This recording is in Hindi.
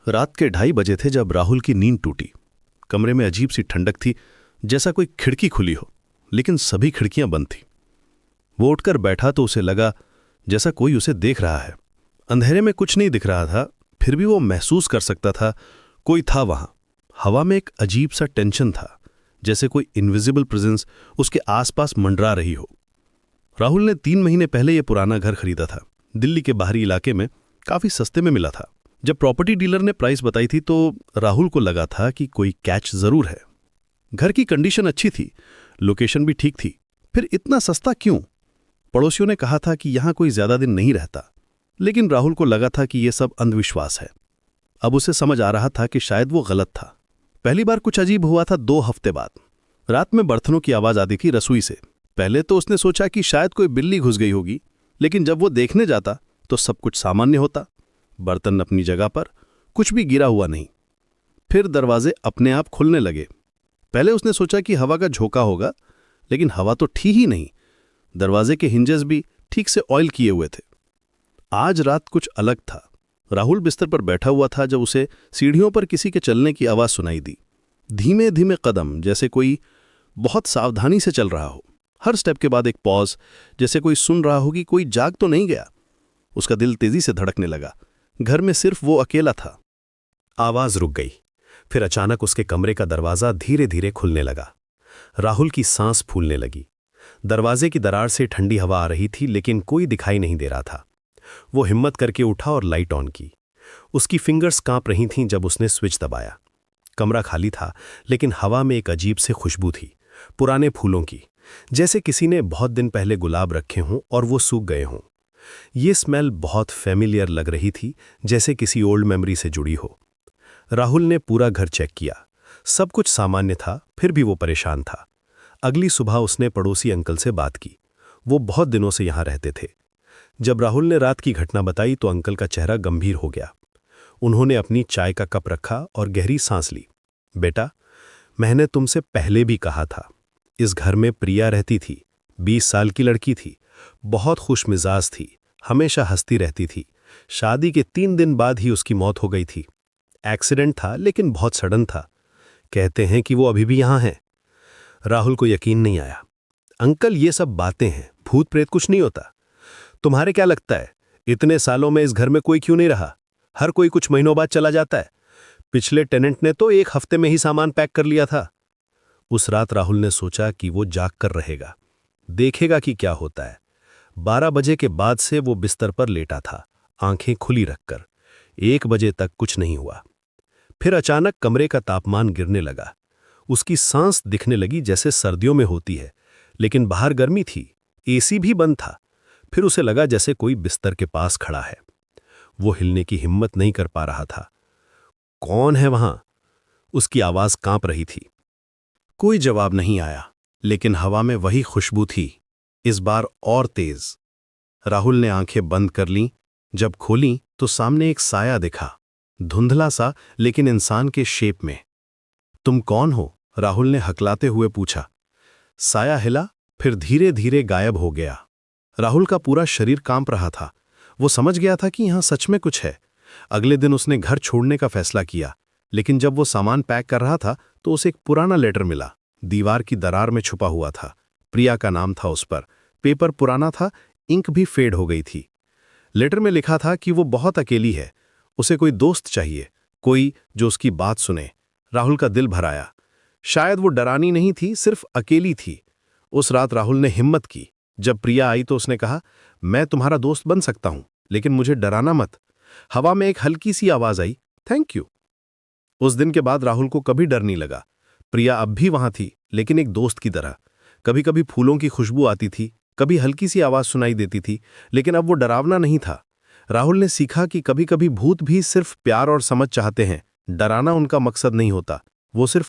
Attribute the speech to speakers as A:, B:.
A: रात के 2:30 थे जब राहुल की नींद टूटी। कमरे में अजीब सी ठंडक थी, जैसा कोई खिड़की खुली हो, लेकिन सभी खिड़कियां बंद थीं। वो उठकर बैठा तो उसे लगा जैसा कोई उसे देख रहा है। अंधेरे में कुछ नहीं दिख रहा था, फिर भी वो महसूस कर सकता था कोई था वहां। हवा में एक अजीब सा टेंशन था, जैसे कोई इनविजिबल प्रेजेंस उसके आसपास मंडरा रही हो। राहुल ने 3 महीने पहले ये पुराना घर खरीदा था। दिल्ली के बाहरी इलाके में काफी सस्ते में मिला था। जब प्रॉपर्टी डीलर ने प्राइस बताई थी तो राहुल को लगा था कि कोई कैच जरूर है। घर की कंडीशन अच्छी थी, लोकेशन भी ठीक थी, फिर इतना सस्ता क्यों? पड़ोसियों ने कहा था कि यहां कोई ज्यादा दिन नहीं रहता, लेकिन राहुल को लगा था कि यह सब अंधविश्वास है। अब उसे समझ आ रहा था कि शायद वो गलत था। पहली बार कुछ अजीब हुआ था 2 हफ्ते बाद। रात में बर्तनों की आवाज आती थी रसोई से। पहले तो उसने सोचा कि शायद कोई बिल्ली घुस गई होगी, लेकिन जब वो देखने जाता तो सब कुछ सामान्य होता। बर्तन अपनी जगह पर, कुछ भी गिरा हुआ नहीं। फिर दरवाजे अपने आप खुलने लगे। पहले उसने सोचा कि हवा का झोंका होगा, लेकिन हवा तो थी ही नहीं। दरवाजे के हिंजेस भी ठीक से ऑयल किए हुए थे। आज रात कुछ अलग था। राहुल बिस्तर पर बैठा हुआ था जब उसे सीढ़ियों पर किसी के चलने की आवाज सुनाई दी। धीमे धीमे कदम, जैसे कोई बहुत सावधानी से चल रहा हो। हर स्टेप के बाद एक पॉज, जैसे कोई सुन रहा हो कि कोई जाग तो नहीं गया। उसका दिल तेजी से धड़कने लगा। घर में सिर्फ वो अकेला था।
B: आवाज रुक गई। फिर अचानक उसके कमरे का दरवाजा धीरे धीरे खुलने लगा। राहुल की सांस फूलने लगी। दरवाजे की दरार से ठंडी हवा आ रही थी, लेकिन कोई दिखाई नहीं दे रहा था। वो हिम्मत करके उठा और लाइट ऑन की। उसकी फिंगर्स कांप रही थीं जब उसने स्विच दबाया। कमरा खाली था, लेकिन हवा में एक अजीब से खुशबू थी, पुराने फूलों की, जैसे किसी ने बहुत दिन पहले गुलाब रखे हों और वो सूख गए हों। ये स्मेल बहुत फैमिलियर लग रही थी, जैसे किसी ओल्ड मेमोरी से जुड़ी हो। राहुल ने पूरा घर चेक किया। सब कुछ सामान्य था, फिर भी वो परेशान था। अगली सुबह उसने पड़ोसी अंकल से बात की। वो बहुत दिनों से यहां रहते थे। जब राहुल ने रात की घटना बताई तो अंकल का चेहरा गंभीर हो गया। उन्होंने अपनी चाय का कप रखा और गहरी सांस ली। बेटा, मैंने तुमसे पहले भी कहा था, इस घर में प्रिया रहती थी। 20 साल की लड़की थी, बहुत खुशमिजाज थी, हमेशा हंसती रहती थी। शादी के 3 दिन बाद ही उसकी मौत हो गई थी। एक्सीडेंट था, लेकिन बहुत सडन था। कहते हैं कि वो अभी भी यहां है। राहुल को यकीन नहीं आया। अंकल, ये सब बातें हैं, भूत प्रेत कुछ नहीं होता। तुम्हारे क्या लगता है, इतने सालों में इस घर में कोई क्यों नहीं रहा? हर कोई कुछ महीनों बाद चला जाता है। पिछले टेनेंट ने तो 1 हफ्ते में ही सामान पैक कर लिया था। उस रात राहुल ने सोचा कि वो जाग कर रहेगा, देखेगा कि क्या होता है। 12 बजे के बाद से वो बिस्तर पर लेटा था, आंखें खुली रखकर। 1 बजे तक कुछ नहीं हुआ। फिर अचानक कमरे का तापमान गिरने लगा। उसकी सांस दिखने लगी जैसे सर्दियों में होती है, लेकिन बाहर गर्मी थी, एसी भी बंद था। फिर उसे लगा जैसे कोई बिस्तर के पास खड़ा है। वो हिलने की हिम्मत नहीं कर पा रहा था। कौन है वहां? उसकी आवाज कांप रही थी।
A: कोई जवाब नहीं आया, लेकिन हवा में वही खुशबू थी, इस बार और तेज। राहुल ने आंखें बंद कर लीं। जब खोलीं तो सामने एक साया दिखा, धुंधला सा, लेकिन इंसान के शेप में। तुम कौन हो? राहुल ने हकलाते हुए पूछा। साया हिला, फिर धीरे धीरे गायब हो गया। राहुल का पूरा शरीर कांप रहा था। वो समझ गया था कि यहां सच में कुछ है। अगले दिन उसने घर छोड़ने का फैसला किया, लेकिन जब वो सामान पैक कर रहा था तो उसे एक पुराना लेटर मिला। दीवार की दरार में छुपा हुआ था। प्रिया का नाम था उस पर। पेपर पुराना था, इंक भी फेड हो गई थी। लेटर में लिखा था कि वो बहुत अकेली है, उसे कोई दोस्त चाहिए, कोई जो उसकी बात सुने। राहुल का दिल भर आया। शायद वो डरानी नहीं थी, सिर्फ अकेली थी। उस रात राहुल ने हिम्मत की। जब प्रिया आई तो उसने कहा, मैं तुम्हारा दोस्त बन सकता हूं, लेकिन मुझे डराना मत। हवा में एक हल्की सी आवाज आई, थैंक यू। उस दिन के बाद राहुल को कभी डर नहीं लगा। प्रिया अब भी वहां थी, लेकिन एक दोस्त की तरह। कभी कभी फूलों की खुशबू आती थी, कभी हल्की सी आवाज सुनाई देती थी, लेकिन अब वो डरावना नहीं था। राहुल ने सीखा कि कभी कभी भूत भी सिर्फ प्यार और समझ चाहते हैं। डराना उनका मकसद नहीं होता, वो सिर्फ